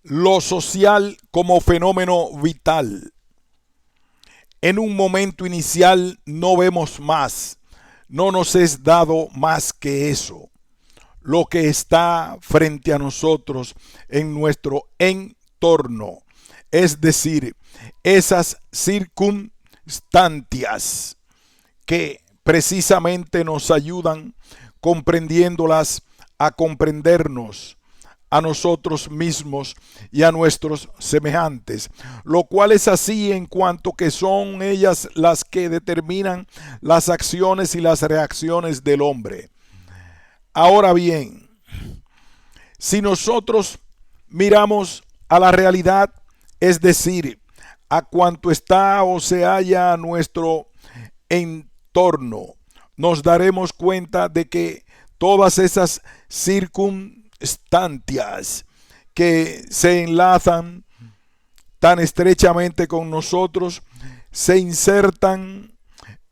Lo social como fenómeno vital. En un momento inicial no vemos más, no nos es dado más que eso, lo que está frente a nosotros en nuestro entorno, es decir, esas circunstancias que precisamente nos ayudan comprendiéndolas a comprendernos a nosotros mismos y a nuestros semejantes, lo cual es así en cuanto que son ellas las que determinan las acciones y las reacciones del hombre. Ahora bien, si nosotros miramos a la realidad, es decir, a cuanto está o se halla a nuestro entorno, nos daremos cuenta de que todas esas circunstancias que se enlazan tan estrechamente con nosotros se insertan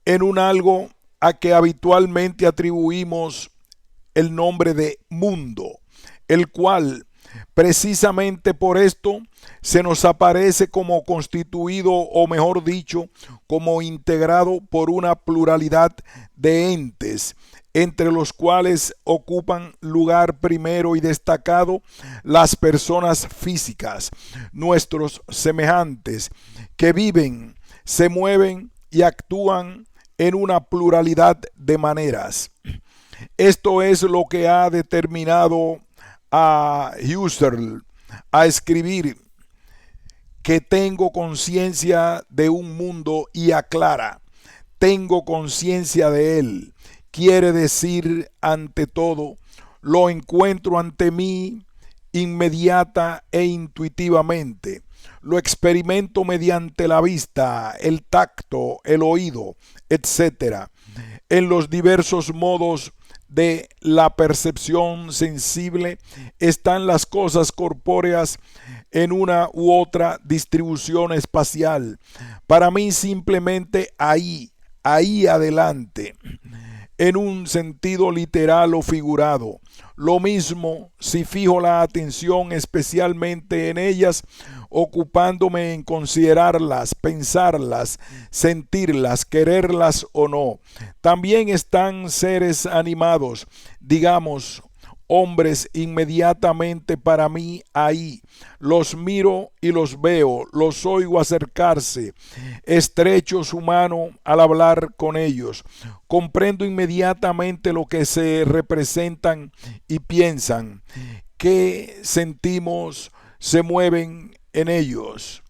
en un algo a que habitualmente atribuimos el nombre de mundo, el cual precisamente por esto se nos aparece como constituido, o mejor dicho, como integrado por una pluralidad de entes, entre los cuales ocupan lugar primero y destacado las personas físicas, nuestros semejantes, que viven, se mueven y actúan en una pluralidad de maneras. Esto es lo que ha determinado a Husserl a escribir que tengo conciencia de un mundo y aclara, tengo conciencia de él. Quiere decir, ante todo, lo encuentro ante mí inmediata e intuitivamente. Lo experimento mediante la vista, el tacto, el oído, etcétera, en los diversos modos de la percepción sensible están las cosas corpóreas en una u otra distribución espacial. Para mí simplemente ahí adelante, en un sentido literal o figurado. Lo mismo si fijo la atención especialmente en ellas, ocupándome en considerarlas, pensarlas, sentirlas, quererlas o no. También están seres animados, digamos, hombres inmediatamente para mí ahí. Los miro y los veo, los oigo acercarse, estrecho su mano al hablar con ellos. Comprendo inmediatamente lo que se representan y piensan, qué sentimos, se mueven en ellos,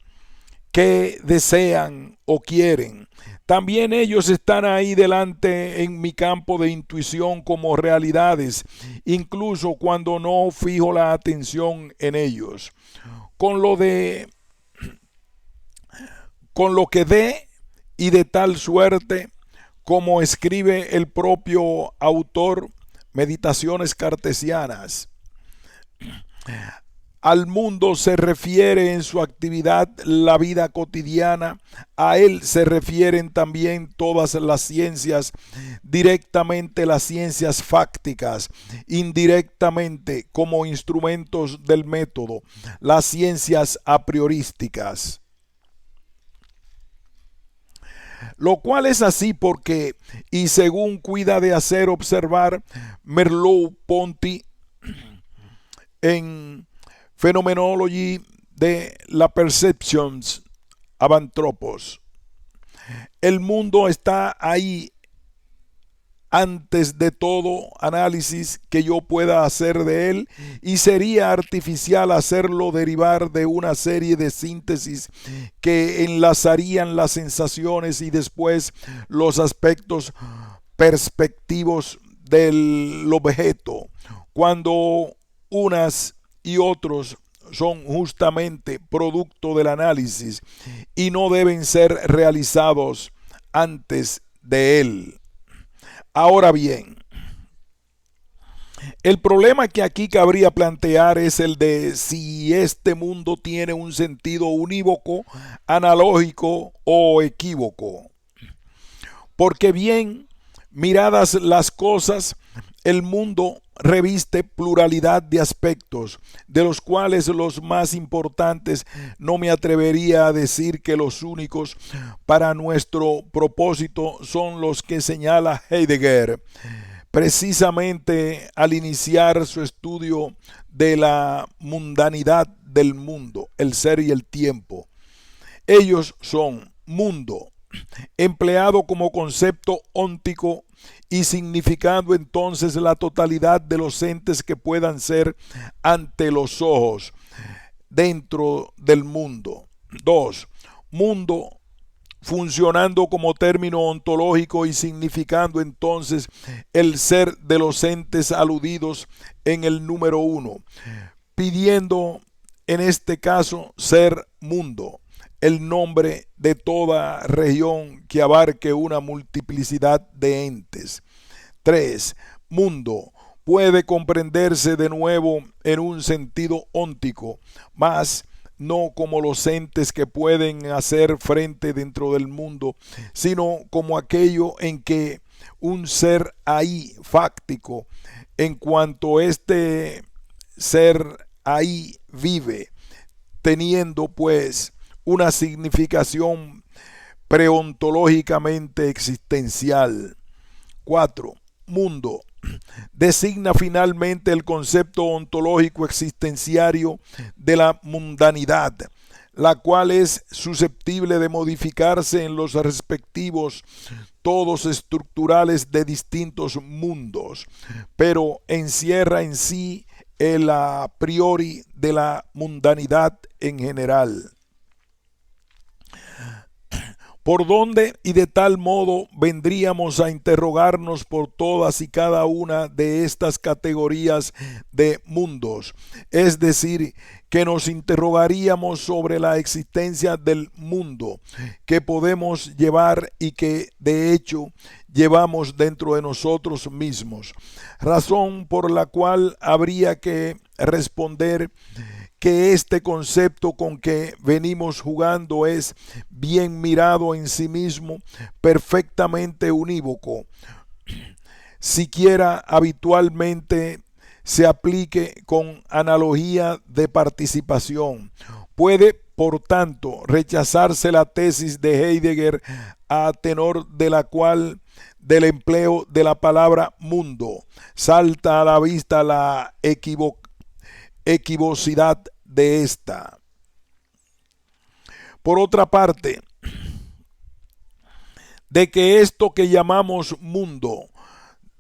qué desean o quieren. También ellos están ahí delante en mi campo de intuición como realidades, incluso cuando no fijo la atención en ellos. Con lo de con lo que dé y de tal suerte como escribe el propio autor, Meditaciones Cartesianas. Al mundo se refiere en su actividad la vida cotidiana, a él se refieren también todas las ciencias, directamente las ciencias fácticas, indirectamente como instrumentos del método, las ciencias a priorísticas. Lo cual es así porque, y según cuida de hacer observar Merleau-Ponty en Phenomenology de la Perceptions Abanthropos, el mundo está ahí antes de todo análisis que yo pueda hacer de él, y sería artificial hacerlo derivar de una serie de síntesis que enlazarían las sensaciones y después los aspectos perspectivos del objeto, cuando unas y otros son justamente producto del análisis y no deben ser realizados antes de él. Ahora bien, el problema que aquí cabría plantear es el de si este mundo tiene un sentido unívoco, analógico o equívoco. Porque bien miradas las cosas, El mundo reviste pluralidad de aspectos, de los cuales los más importantes no me atrevería a decir que los únicos para nuestro propósito son los que señala Heidegger, precisamente al iniciar su estudio de la mundanidad del mundo, el ser y el tiempo. Ellos son mundo, empleado como concepto óntico y significando entonces la totalidad de los entes que puedan ser ante los ojos dentro del mundo. 2. Mundo, funcionando como término ontológico y significando entonces el ser de los entes aludidos en el número 1, pidiendo en este caso ser mundo, el nombre de toda región que abarque una multiplicidad de entes. 3. Mundo puede comprenderse de nuevo en un sentido óntico, mas no como los entes que pueden hacer frente dentro del mundo, sino como aquello en que un ser ahí fáctico, en cuanto este ser ahí vive, teniendo pues una significación preontológicamente existencial. 4. Mundo designa finalmente el concepto ontológico existenciario de la mundanidad, la cual es susceptible de modificarse en los respectivos todos estructurales de distintos mundos, pero encierra en sí el a priori de la mundanidad en general. ¿Por dónde y de tal modo vendríamos a interrogarnos por todas y cada una de estas categorías de mundos? Es decir, que nos interrogaríamos sobre la existencia del mundo que podemos llevar y que de hecho llevamos dentro de nosotros mismos, razón por la cual habría que responder que este concepto con que venimos jugando es, bien mirado en sí mismo, perfectamente unívoco, siquiera habitualmente se aplique con analogía de participación. Puede, por tanto, rechazarse la tesis de Heidegger a tenor de la cual del empleo de la palabra mundo salta a la vista la equivocidad de esta. Por otra parte, de que esto que llamamos mundo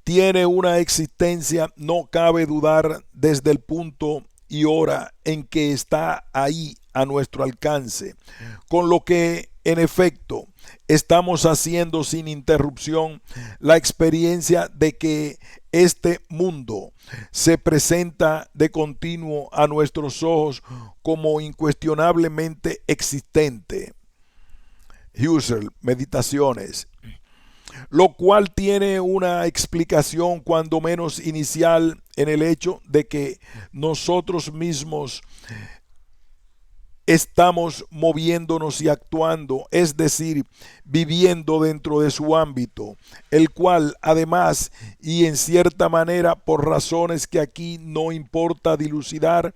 tiene una existencia, no cabe dudar desde el punto y hora en que está ahí a nuestro alcance, con lo que en efecto estamos haciendo sin interrupción la experiencia de que este mundo se presenta de continuo a nuestros ojos como incuestionablemente existente. Husserl, Meditaciones. Lo cual tiene una explicación cuando menos inicial en el hecho de que nosotros mismos estamos moviéndonos y actuando, es decir, viviendo dentro de su ámbito, el cual además y en cierta manera por razones que aquí no importa dilucidar,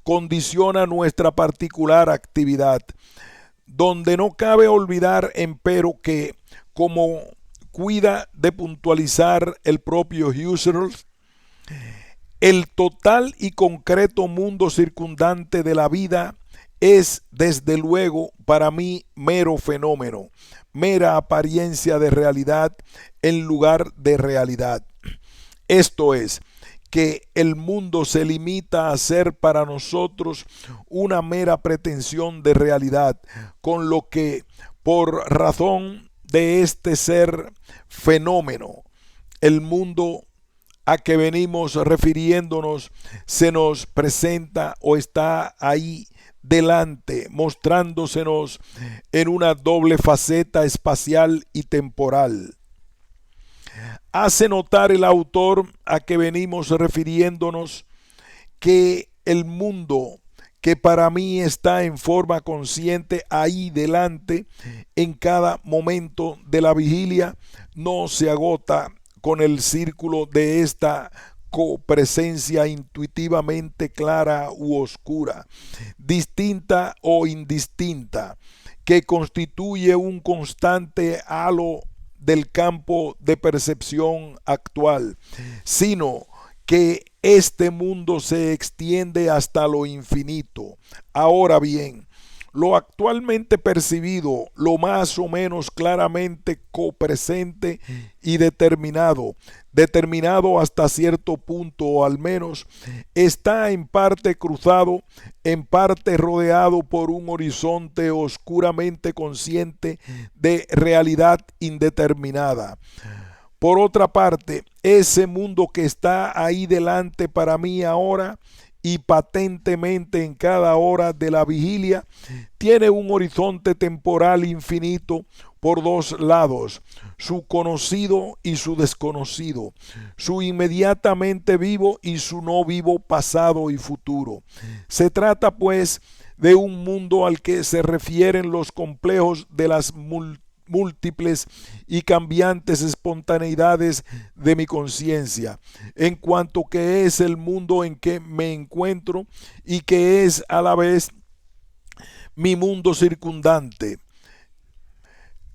condiciona nuestra particular actividad, donde no cabe olvidar empero que, como cuida de puntualizar el propio Husserl, el total y concreto mundo circundante de la vida es desde luego para mí mero fenómeno, mera apariencia de realidad en lugar de realidad. Esto es, que el mundo se limita a ser para nosotros una mera pretensión de realidad, con lo que por razón de este ser fenómeno, el mundo a que venimos refiriéndonos se nos presenta o está ahí delante, mostrándosenos en una doble faceta espacial y temporal. Hace notar el autor a que venimos refiriéndonos que el mundo que para mí está en forma consciente ahí delante en cada momento de la vigilia no se agota con el círculo de esta copresencia intuitivamente clara u oscura, distinta o indistinta, que constituye un constante halo del campo de percepción actual, sino que este mundo se extiende hasta lo infinito. Ahora bien, lo actualmente percibido, lo más o menos claramente copresente y determinado hasta cierto punto o al menos, está en parte cruzado, en parte rodeado por un horizonte oscuramente consciente de realidad indeterminada. Por otra parte, ese mundo que está ahí delante para mí ahora y patentemente en cada hora de la vigilia, tiene un horizonte temporal infinito por dos lados, su conocido y su desconocido, su inmediatamente vivo y su no vivo pasado y futuro. Se trata pues de un mundo al que se refieren los complejos de las múltiples y cambiantes espontaneidades de mi conciencia, en cuanto que es el mundo en que me encuentro y que es a la vez mi mundo circundante,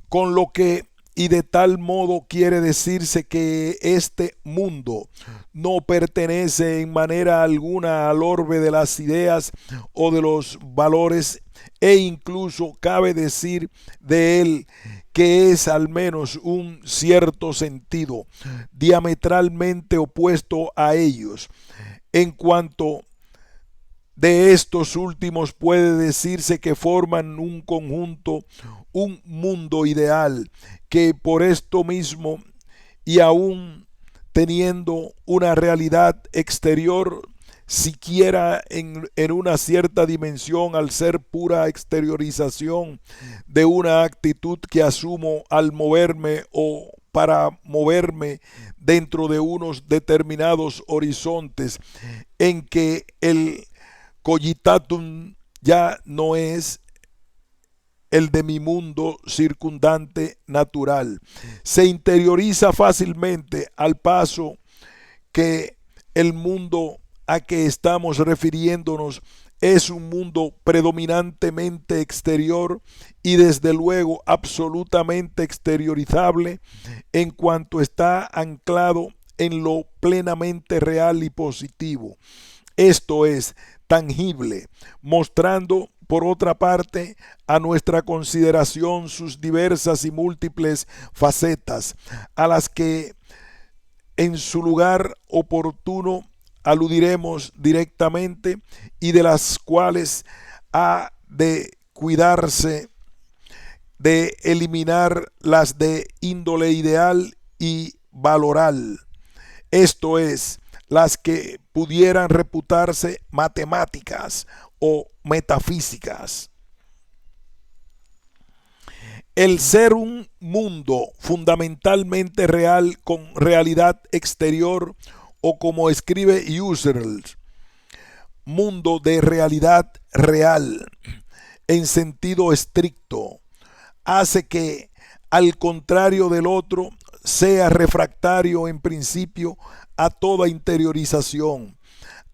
con lo que y de tal modo quiere decirse que este mundo no pertenece en manera alguna al orbe de las ideas o de los valores, e incluso cabe decir de él que es al menos un cierto sentido diametralmente opuesto a ellos. En cuanto de estos últimos puede decirse que forman un conjunto, un mundo ideal, que por esto mismo y aún teniendo una realidad exterior, siquiera en una cierta dimensión, al ser pura exteriorización de una actitud que asumo al moverme o para moverme dentro de unos determinados horizontes en que el cogitatum ya no es el de mi mundo circundante natural. Se interioriza fácilmente al paso que el mundo a que estamos refiriéndonos es un mundo predominantemente exterior y desde luego absolutamente exteriorizable en cuanto está anclado en lo plenamente real y positivo. Esto es tangible, mostrando por otra parte a nuestra consideración sus diversas y múltiples facetas, a las que en su lugar oportuno aludiremos directamente y de las cuales ha de cuidarse de eliminar las de índole ideal y valoral, esto es, las que pudieran reputarse matemáticas o metafísicas. El ser un mundo fundamentalmente real con realidad exterior, o como escribe Husserl, mundo de realidad real en sentido estricto, hace que, al contrario del otro, sea refractario en principio a toda interiorización.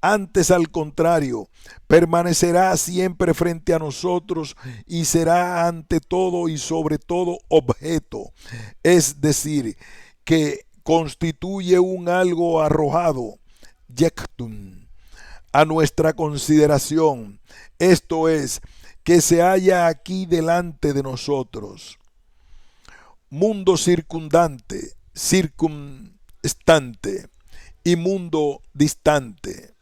Antes, al contrario, permanecerá siempre frente a nosotros y será ante todo y sobre todo objeto, es decir, que constituye un algo arrojado, jectum, a nuestra consideración, esto es, que se halla aquí delante de nosotros. Mundo circundante, circunstante y mundo distante.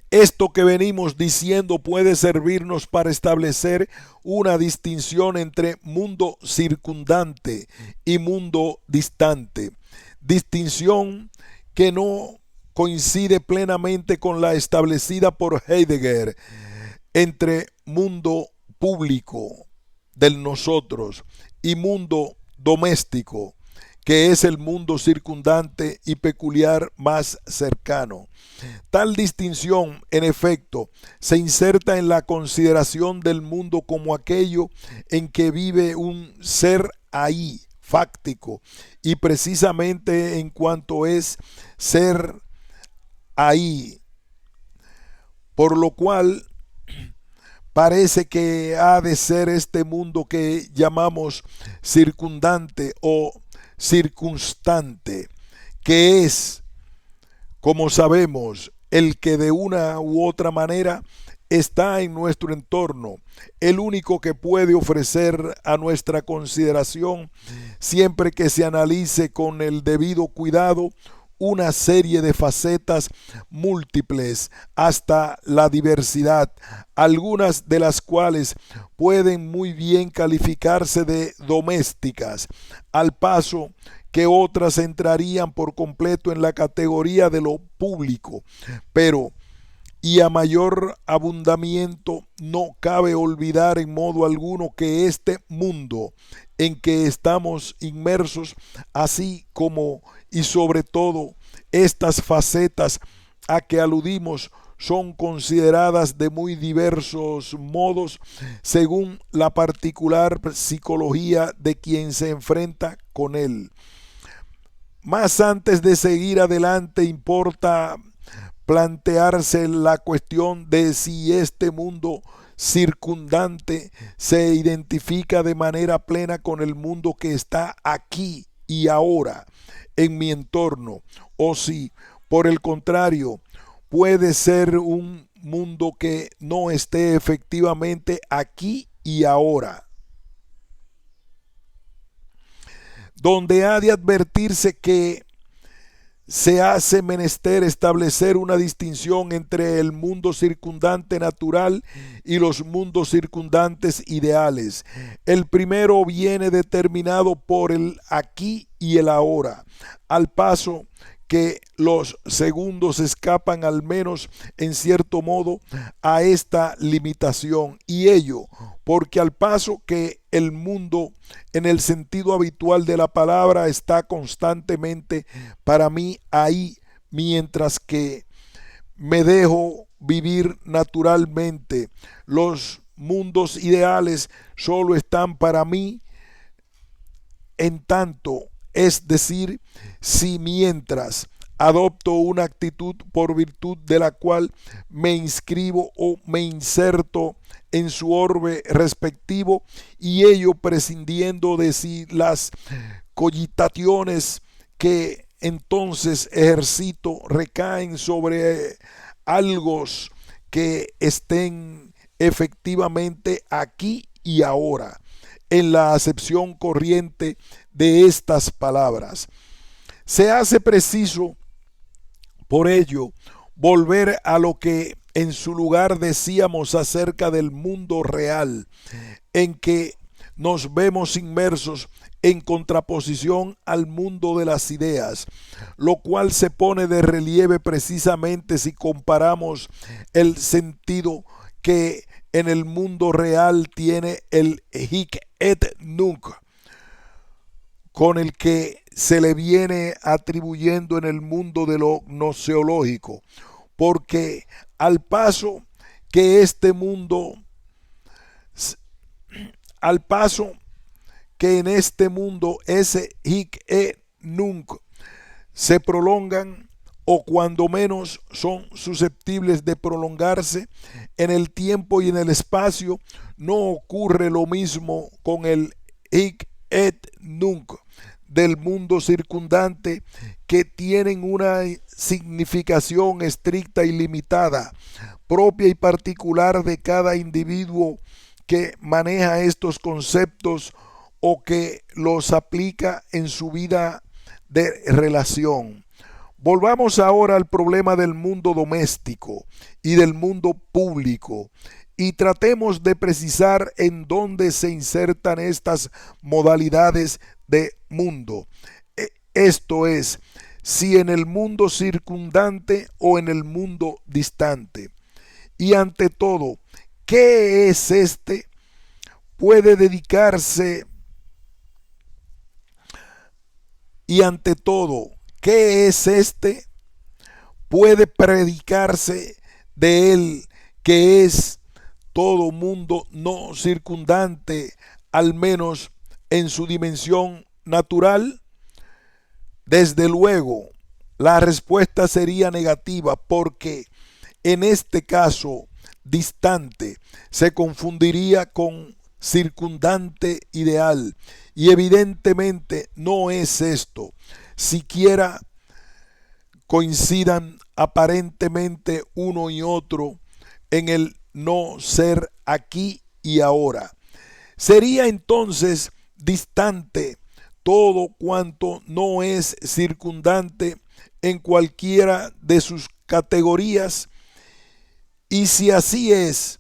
Esto que venimos diciendo puede servirnos para establecer una distinción entre mundo circundante y mundo distante, distinción que no coincide plenamente con la establecida por Heidegger entre mundo público del nosotros y mundo doméstico, que es el mundo circundante y peculiar más cercano. Tal distinción, en efecto, se inserta en la consideración del mundo como aquello en que vive un ser ahí, fáctico, y precisamente en cuanto es ser ahí, por lo cual parece que ha de ser este mundo que llamamos circundante o circunstante, que es, como sabemos, el que de una u otra manera está en nuestro entorno, el único que puede ofrecer a nuestra consideración, siempre que se analice con el debido cuidado, una serie de facetas múltiples hasta la diversidad, algunas de las cuales pueden muy bien calificarse de domésticas, al paso que otras entrarían por completo en la categoría de lo público, pero y a mayor abundamiento, no cabe olvidar en modo alguno que este mundo en que estamos inmersos, así como y sobre todo estas facetas a que aludimos, son consideradas de muy diversos modos según la particular psicología de quien se enfrenta con él. Más antes de seguir adelante, importa plantearse la cuestión de si este mundo circundante se identifica de manera plena con el mundo que está aquí y ahora en mi entorno, o si, por el contrario, puede ser un mundo que no esté efectivamente aquí y ahora, donde ha de advertirse que se hace menester establecer una distinción entre el mundo circundante natural y los mundos circundantes ideales. El primero viene determinado por el aquí y el ahora, al paso que los segundos escapan al menos en cierto modo a esta limitación, y ello porque al paso que el mundo en el sentido habitual de la palabra está constantemente para mí ahí, mientras que me dejo vivir naturalmente, los mundos ideales solo están para mí en tanto, es decir, si mientras adopto una actitud por virtud de la cual me inscribo o me inserto en su orbe respectivo, y ello prescindiendo de si las cogitaciones que entonces ejercito recaen sobre algo que estén efectivamente aquí y ahora, en la acepción corriente de estas palabras. Se hace preciso, por ello, volver a lo que en su lugar decíamos acerca del mundo real, en que nos vemos inmersos en contraposición al mundo de las ideas, lo cual se pone de relieve precisamente si comparamos el sentido que en el mundo real tiene el hic et nunc, con el que se le viene atribuyendo en el mundo de lo gnoseológico, porque al paso que este mundo, al paso que en este mundo ese hic et nunc se prolongan, o cuando menos son susceptibles de prolongarse en el tiempo y en el espacio, no ocurre lo mismo con el hic et nunc del mundo circundante, que tienen una significación estricta y limitada, propia y particular de cada individuo que maneja estos conceptos o que los aplica en su vida de relación. Volvamos ahora al problema del mundo doméstico y del mundo público, y tratemos de precisar en dónde se insertan estas modalidades de mundo. Esto es, si en el mundo circundante o en el mundo distante. Y ante todo, ¿qué es este? Puede dedicarse, y ante todo, ¿qué es este? Puede predicarse de él, que es todo mundo no circundante, al menos en su dimensión natural, desde luego, la respuesta sería negativa, porque en este caso distante se confundiría con circundante ideal, y evidentemente no es esto, siquiera coincidan aparentemente uno y otro en el no ser aquí y ahora. Sería entonces distante todo cuanto no es circundante en cualquiera de sus categorías, y si así es,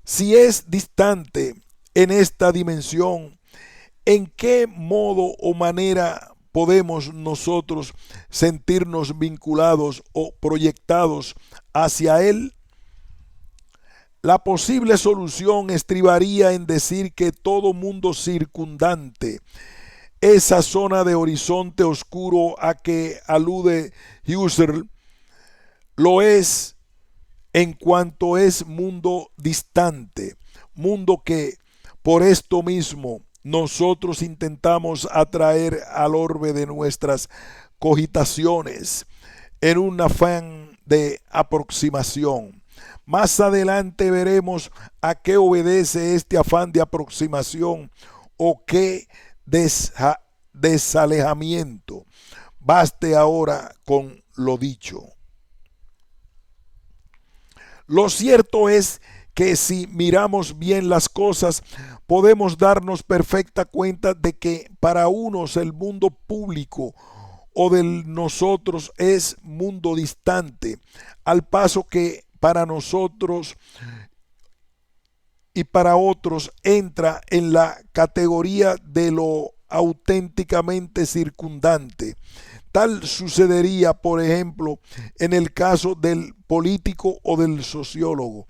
si es distante en esta dimensión, ¿en qué modo o manera podemos nosotros sentirnos vinculados o proyectados hacia él? La posible solución estribaría en decir que todo mundo circundante, esa zona de horizonte oscuro a que alude Husserl, lo es en cuanto es mundo distante, mundo que por esto mismo nosotros intentamos atraer al orbe de nuestras cogitaciones en un afán de aproximación. Más adelante veremos a qué obedece este afán de aproximación o qué desalejamiento. Baste ahora con lo dicho. Lo cierto es que si miramos bien las cosas, podemos darnos perfecta cuenta de que para unos el mundo público o del nosotros es mundo distante, al paso que para nosotros y para otros entra en la categoría de lo auténticamente circundante. Tal sucedería, por ejemplo, en el caso del político o del sociólogo.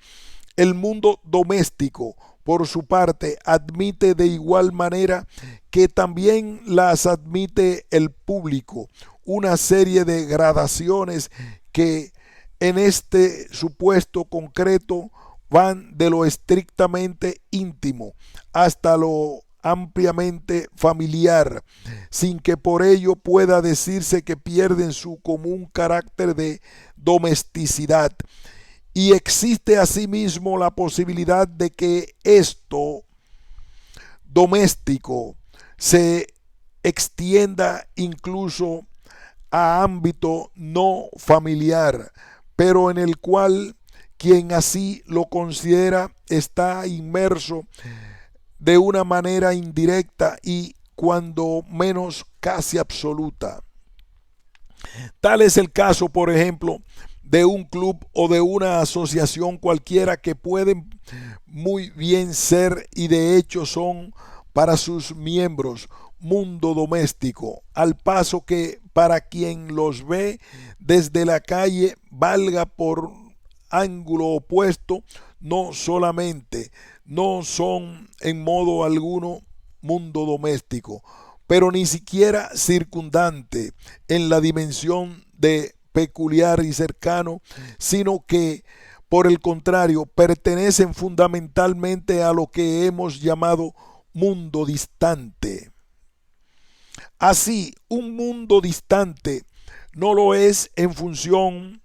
El mundo doméstico, por su parte, admite de igual manera que también las admite el público una serie de gradaciones que en este supuesto concreto van de lo estrictamente íntimo hasta lo ampliamente familiar, sin que por ello pueda decirse que pierden su común carácter de domesticidad. Y existe asimismo la posibilidad de que esto doméstico se extienda incluso a ámbito no familiar, pero en el cual quien así lo considera está inmerso de una manera indirecta y cuando menos casi absoluta. Tal es el caso, por ejemplo, de un club o de una asociación cualquiera, que pueden muy bien ser y de hecho son para sus miembros mundo doméstico, al paso que para quien los ve desde la calle valga por ángulo opuesto, no solamente no son en modo alguno mundo doméstico, pero ni siquiera circundante en la dimensión de peculiar y cercano, sino que por el contrario pertenecen fundamentalmente a lo que hemos llamado mundo distante. Así, un mundo distante no lo es en función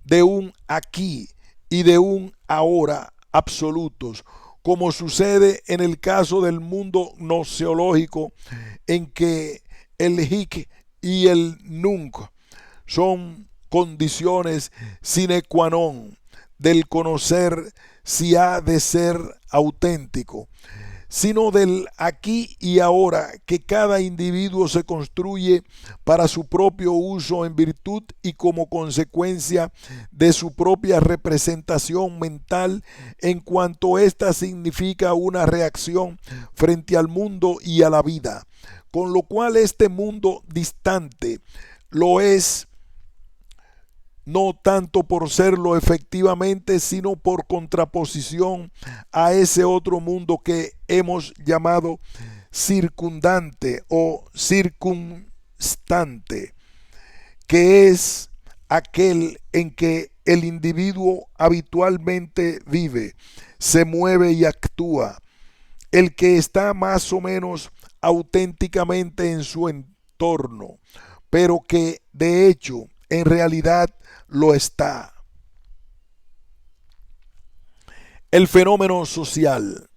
de un aquí y de un ahora absolutos, como sucede en el caso del mundo gnoseológico, en que el hic y el nunc son condiciones sine qua non del conocer si ha de ser auténtico, sino del aquí y ahora que cada individuo se construye para su propio uso en virtud y como consecuencia de su propia representación mental, en cuanto ésta significa una reacción frente al mundo y a la vida, con lo cual este mundo distante lo es no tanto por serlo efectivamente, sino por contraposición a ese otro mundo que hemos llamado circundante o circunstante, que es aquel en que el individuo habitualmente vive, se mueve y actúa, el que está más o menos auténticamente en su entorno, pero que de hecho en realidad lo está. El fenómeno social.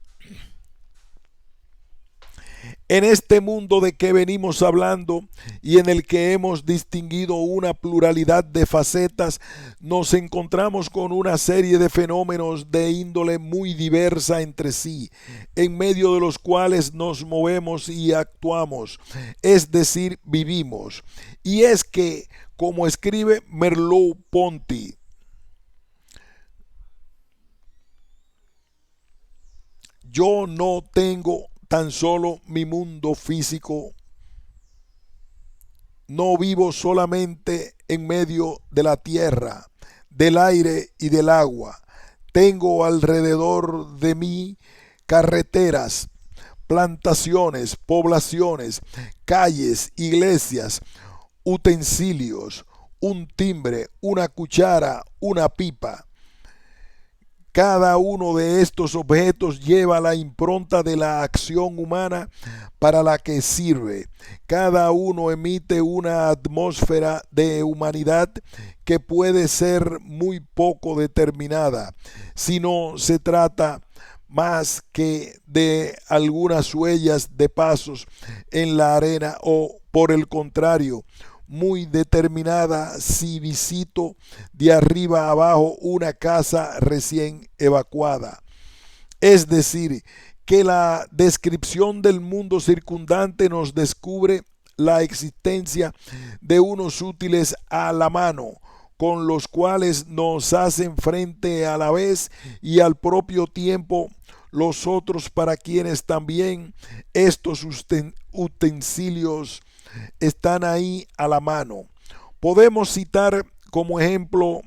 En este mundo de que venimos hablando y en el que hemos distinguido una pluralidad de facetas, nos encontramos con una serie de fenómenos de índole muy diversa entre sí, en medio de los cuales nos movemos y actuamos, es decir, vivimos. Y es que, como escribe Merleau-Ponty, yo no tengo tan solo mi mundo físico, no vivo solamente en medio de la tierra, del aire y del agua. Tengo alrededor de mí carreteras, plantaciones, poblaciones, calles, iglesias, utensilios, un timbre, una cuchara, una pipa. Cada uno de estos objetos lleva la impronta de la acción humana para la que sirve. Cada uno emite una atmósfera de humanidad que puede ser muy poco determinada, si no se trata más que de algunas huellas de pasos en la arena o, por el contrario, muy determinada si visito de arriba abajo una casa recién evacuada. Es decir, que la descripción del mundo circundante nos descubre la existencia de unos útiles a la mano, con los cuales nos hacen frente a la vez y al propio tiempo los otros para quienes también estos utensilios están ahí a la mano. Podemos citar como ejemplo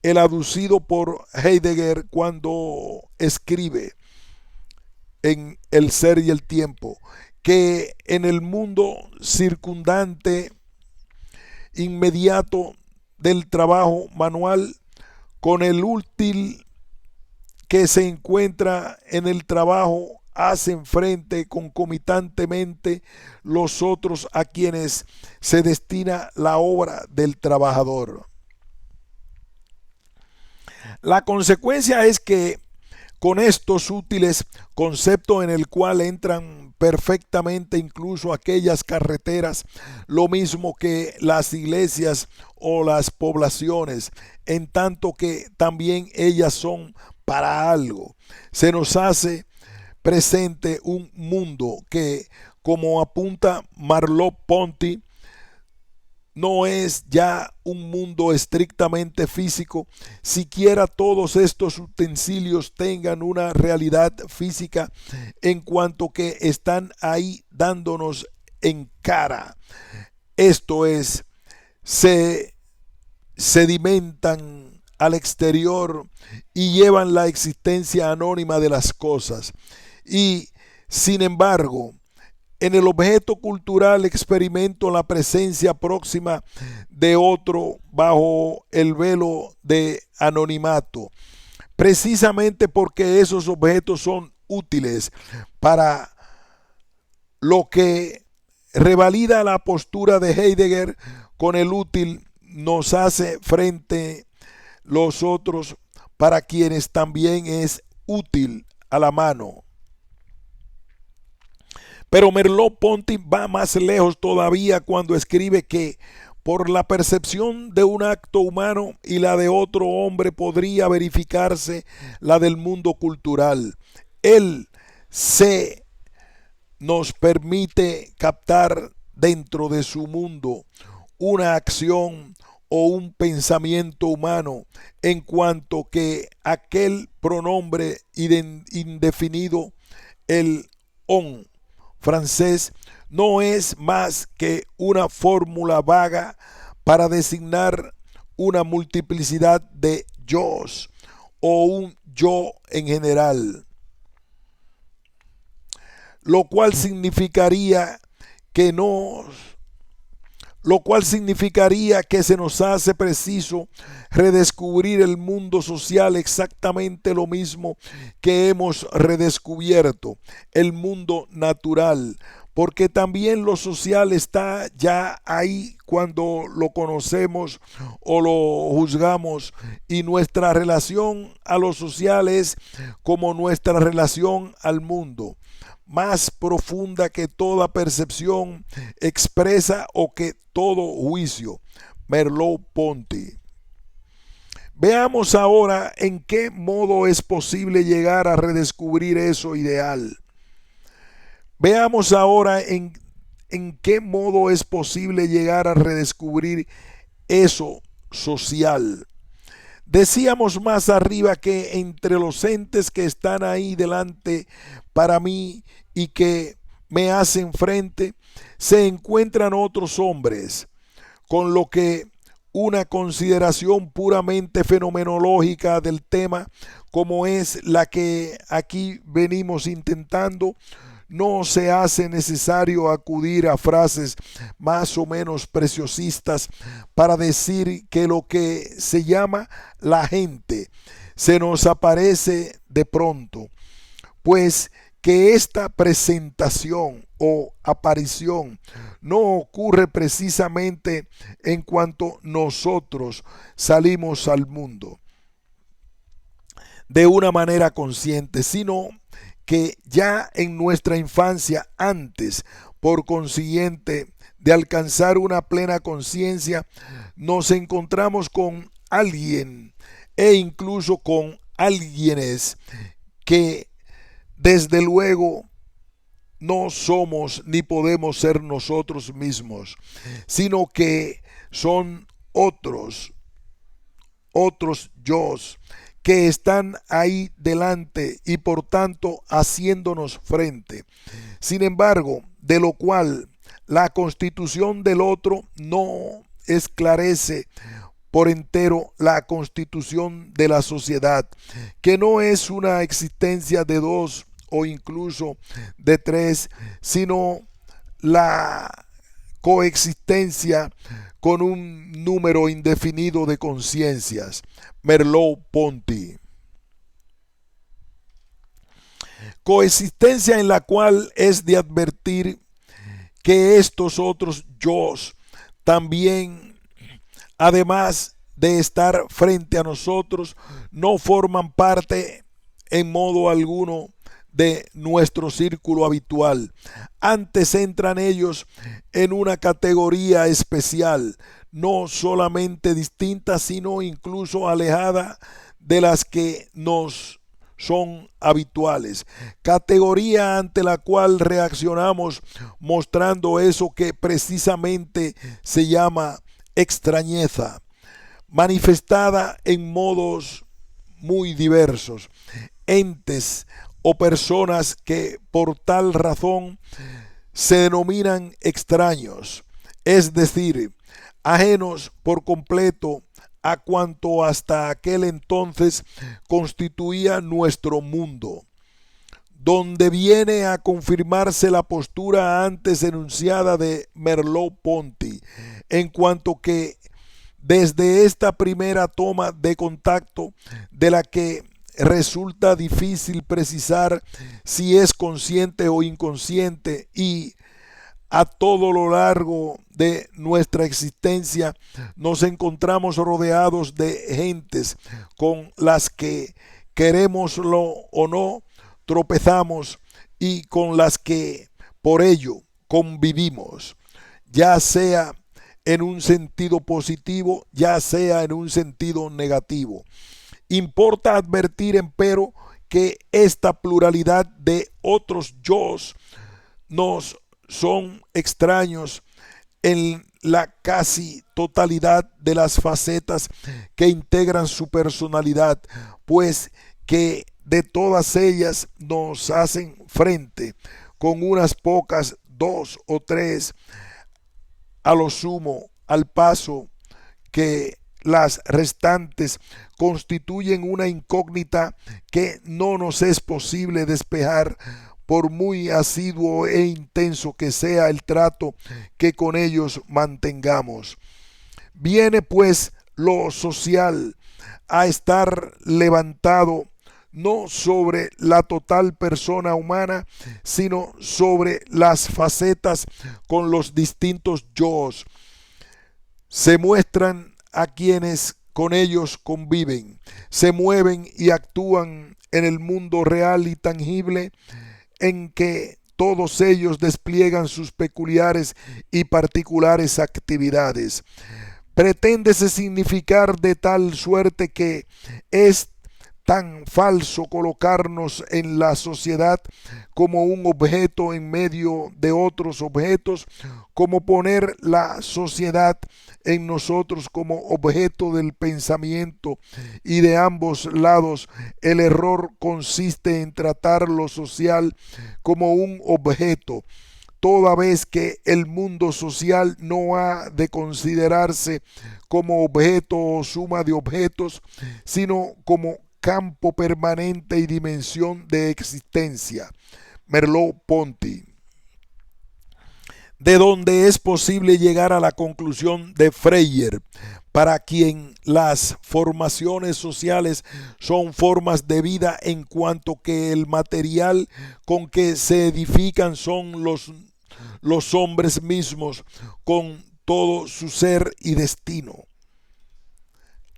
el aducido por Heidegger cuando escribe en El ser y el tiempo, que en el mundo circundante inmediato del trabajo manual, con el útil que se encuentra en el trabajo, hacen frente concomitantemente los otros a quienes se destina la obra del trabajador. La consecuencia es que con estos útiles, concepto en el cual entran perfectamente incluso aquellas carreteras, lo mismo que las iglesias o las poblaciones, en tanto que también ellas son para algo, se nos hace presente un mundo que, como apunta Merleau-Ponty, no es ya un mundo estrictamente físico, siquiera todos estos utensilios tengan una realidad física en cuanto que están ahí dándonos en cara. Esto es, se sedimentan al exterior y llevan la existencia anónima de las cosas. Y, sin embargo, en el objeto cultural experimento la presencia próxima de otro bajo el velo de anonimato, precisamente porque esos objetos son útiles, para lo que revalida la postura de Heidegger. Con el útil nos hace frente los otros para quienes también es útil a la mano. Pero Merleau-Ponty va más lejos todavía cuando escribe que por la percepción de un acto humano y la de otro hombre podría verificarse la del mundo cultural. Él se nos permite captar dentro de su mundo una acción o un pensamiento humano, en cuanto que aquel pronombre indefinido, el on francés, no es más que una fórmula vaga para designar una multiplicidad de yos o un yo en general, lo cual significaría que se nos hace preciso redescubrir el mundo social, exactamente lo mismo que hemos redescubierto el mundo natural, porque también lo social está ya ahí cuando lo conocemos o lo juzgamos, y nuestra relación a lo social es como nuestra relación al mundo, más profunda que toda percepción expresa o que todo juicio. Merleau-Ponty. Veamos ahora en qué modo es posible llegar a redescubrir eso ideal. Veamos ahora en qué modo es posible llegar a redescubrir eso social. Decíamos más arriba que entre los entes que están ahí delante para mí y que me hacen frente, se encuentran otros hombres, con lo que una consideración puramente fenomenológica del tema, como es la que aquí venimos intentando, no se hace necesario acudir a frases más o menos preciosistas para decir que lo que se llama la gente se nos aparece de pronto, pues que esta presentación o aparición no ocurre precisamente en cuanto nosotros salimos al mundo de una manera consciente, sino que ya en nuestra infancia, antes, por consiguiente, de alcanzar una plena conciencia, nos encontramos con alguien e incluso con alguienes que desde luego no somos ni podemos ser nosotros mismos, sino que son otros yos que están ahí delante y por tanto haciéndonos frente. Sin embargo, de lo cual la constitución del otro no esclarece por entero la constitución de la sociedad, que no es una existencia de dos o incluso de tres, sino la coexistencia con un número indefinido de conciencias. Merleau-Ponty. Coexistencia en la cual es de advertir que estos otros yos también, además de estar frente a nosotros, no forman parte en modo alguno de nuestro círculo habitual. Antes entran ellos en una categoría especial, no solamente distinta, sino incluso alejada de las que nos son habituales. Categoría ante la cual reaccionamos mostrando eso que precisamente se llama extrañeza, manifestada en modos muy diversos. Entes o personas que por tal razón se denominan extraños, es decir, ajenos por completo a cuanto hasta aquel entonces constituía nuestro mundo, donde viene a confirmarse la postura antes enunciada de Merleau-Ponty, en cuanto que desde esta primera toma de contacto, de la que resulta difícil precisar si es consciente o inconsciente, y a todo lo largo de nuestra existencia nos encontramos rodeados de gentes con las que, querémoslo o no, tropezamos y con las que por ello convivimos, ya sea en un sentido positivo, ya sea en un sentido negativo. Importa advertir, empero, que esta pluralidad de otros yos nos son extraños en la casi totalidad de las facetas que integran su personalidad, pues que de todas ellas nos hacen frente, con unas pocas, dos o tres, a lo sumo, al paso que las restantes constituyen una incógnita que no nos es posible despejar, por muy asiduo e intenso que sea el trato que con ellos mantengamos. Viene pues lo social a estar levantado no sobre la total persona humana, sino sobre las facetas con los distintos yo's. Se muestran a quienes con ellos conviven, se mueven y actúan en el mundo real y tangible en que todos ellos despliegan sus peculiares y particulares actividades. Preténdese significar de tal suerte que es tan falso colocarnos en la sociedad como un objeto en medio de otros objetos, como poner la sociedad en nosotros como objeto del pensamiento, y de ambos lados el error consiste en tratar lo social como un objeto, toda vez que el mundo social no ha de considerarse como objeto o suma de objetos, sino como campo permanente y dimensión de existencia. Merleau-Ponty. De donde es posible llegar a la conclusión de Freire, para quien las formaciones sociales son formas de vida en cuanto que el material con que se edifican son los hombres mismos con todo su ser y destino.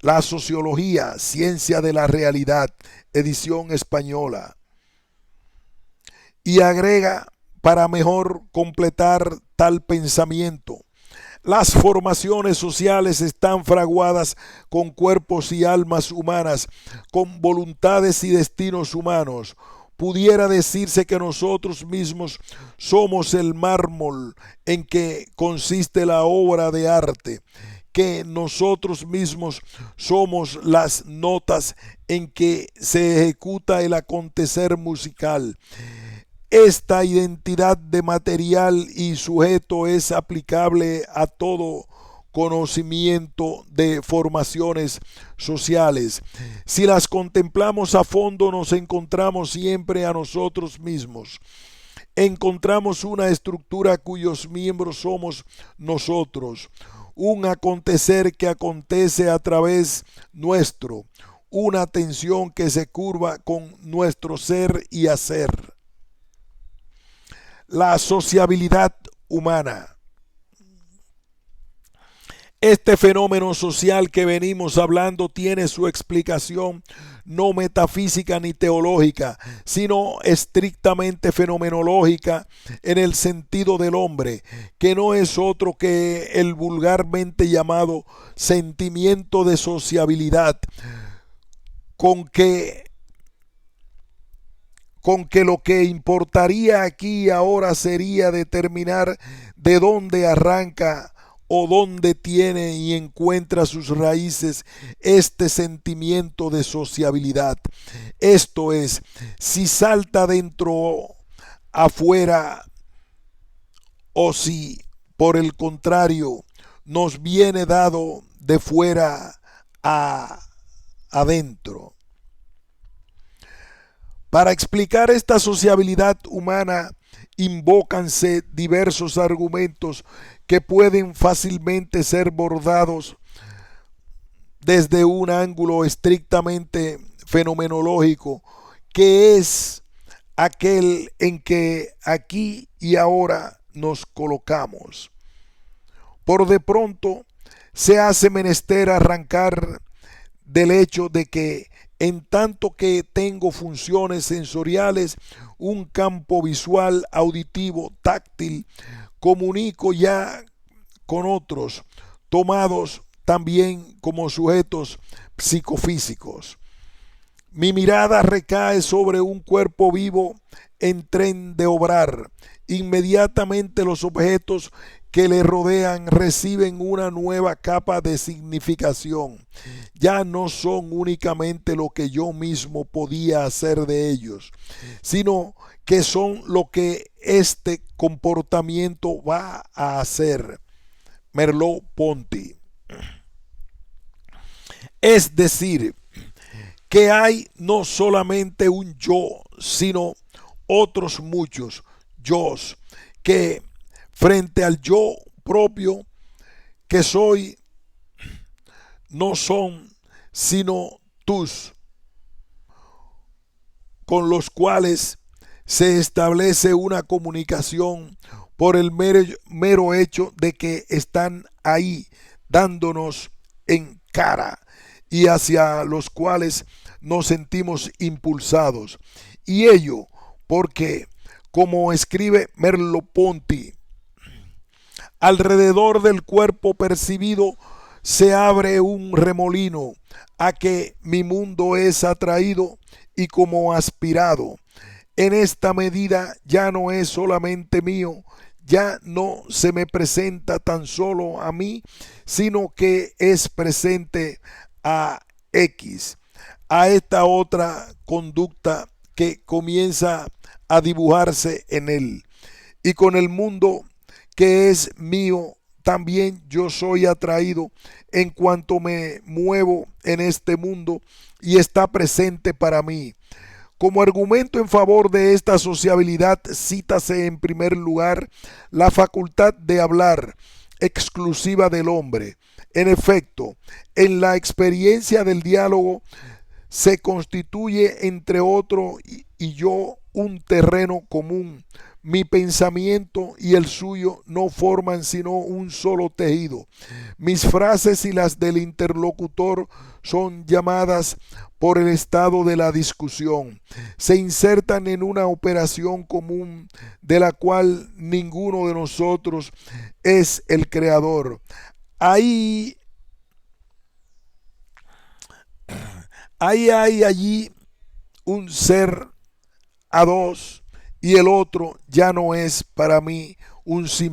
La sociología, ciencia de la realidad, edición española. Y agrega, para mejor completar tal pensamiento: las formaciones sociales están fraguadas con cuerpos y almas humanas, con voluntades y destinos humanos. Pudiera decirse que nosotros mismos somos el mármol en que consiste la obra de arte, que nosotros mismos somos las notas en que se ejecuta el acontecer musical. Esta identidad de material y sujeto es aplicable a todo conocimiento de formaciones sociales. Si las contemplamos a fondo, nos encontramos siempre a nosotros mismos. Encontramos una estructura cuyos miembros somos nosotros, un acontecer que acontece a través nuestro, una tensión que se curva con nuestro ser y hacer. La sociabilidad humana. Este fenómeno social que venimos hablando tiene su explicación no metafísica ni teológica, sino estrictamente fenomenológica en el sentido del hombre, que no es otro que el vulgarmente llamado sentimiento de sociabilidad, con que lo que importaría aquí y ahora sería determinar de dónde arranca o dónde tiene y encuentra sus raíces este sentimiento de sociabilidad. Esto es, si salta dentro afuera, o si por el contrario nos viene dado de fuera a adentro. Para explicar esta sociabilidad humana, invócanse diversos argumentos que pueden fácilmente ser bordados desde un ángulo estrictamente fenomenológico, que es aquel en que aquí y ahora nos colocamos. Por de pronto, se hace menester arrancar del hecho de que, en tanto que tengo funciones sensoriales, un campo visual, auditivo, táctil, comunico ya con otros, tomados también como sujetos psicofísicos. Mi mirada recae sobre un cuerpo vivo en tren de obrar. Inmediatamente los objetos que le rodean reciben una nueva capa de significación. Ya no son únicamente lo que yo mismo podía hacer de ellos, sino que son lo que este comportamiento va a hacer. Merleau-Ponty. Es decir, que hay no solamente un yo, sino otros muchos yos que, frente al yo propio que soy, no son sino tus con los cuales se establece una comunicación por el mero hecho de que están ahí dándonos en cara y hacia los cuales nos sentimos impulsados. Y ello porque, como escribe Merleau-Ponty, alrededor del cuerpo percibido se abre un remolino a que mi mundo es atraído y como aspirado. En esta medida ya no es solamente mío, ya no se me presenta tan solo a mí, sino que es presente a X, a esta otra conducta que comienza a dibujarse en él. Y con el mundo que es mío, también yo soy atraído en cuanto me muevo en este mundo y está presente para mí. Como argumento en favor de esta sociabilidad, cítase en primer lugar la facultad de hablar exclusiva del hombre. En efecto, en la experiencia del diálogo se constituye entre otro y yo un terreno común. Mi pensamiento y el suyo no forman sino un solo tejido. Mis frases y las del interlocutor son llamadas por el estado de la discusión. Se insertan en una operación común de la cual ninguno de nosotros es el creador. Ahí, ahí hay allí un ser a dos y el otro ya no es para mí un simple